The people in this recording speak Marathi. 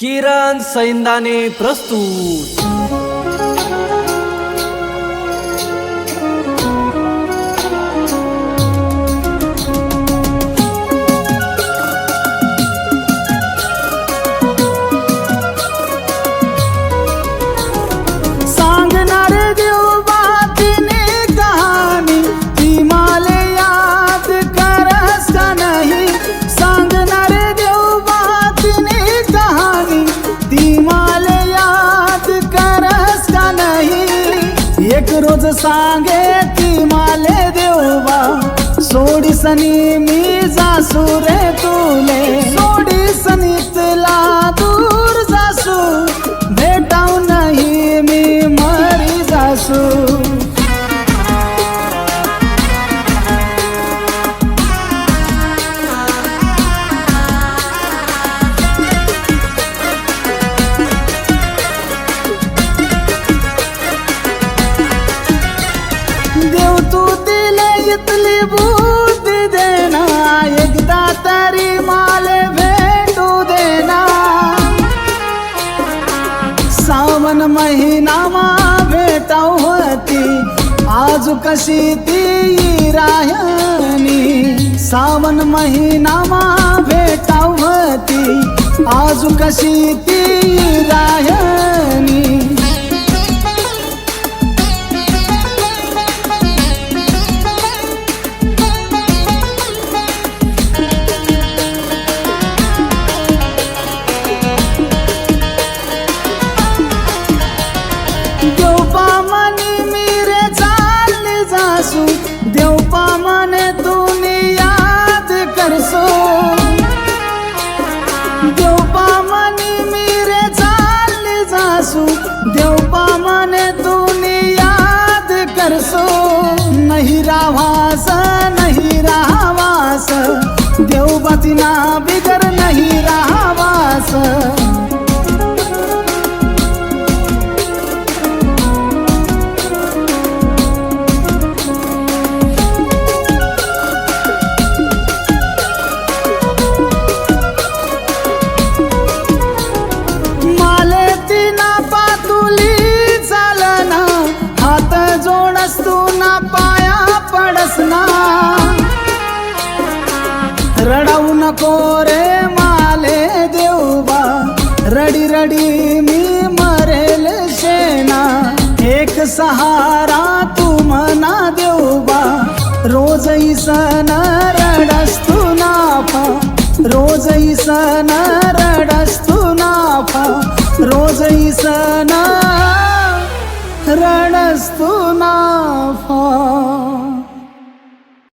किरण सैंदाने प्रस्तुत। सांगणार देव बातीने कहाणी ती माले याद करस का नाही। सांगणार देव बातीने कहाणी ती माले याद करस का नाही। एक रोज सांगे ती माले देवा सोडी सनी मी जासू रे तुले। सोडी सनी तुला दूर जासू भेटाऊ नाही मी मरी जासू। देव तू दिले इतली बुद्धी देना एकदा तरी माले भेटू देना। सावन महिना मा भेटाऊ होती आज कशी ती रायनी। सावन महिना मा भेटाऊ होती आज कशी ती रायनी। देवपामनी मीरे चालली जासू देवपामने तुनी याद करसो। देवपामनी मीरे चालली जासू देवपामने तुनी याद करसो। नहीं रावास नहीं रावास देवबतीना बिगर नहीं रावास। ना पाया पडसना रडाऊ नको रे माले देवबा रडी रडी मी मरेल शेना। एक सहारा तू मना देवबा रोज ईसन रडस्तू नाफा। रोज ईसन रडस्तू नाफा रोज ईसन रडस्तू नाफा।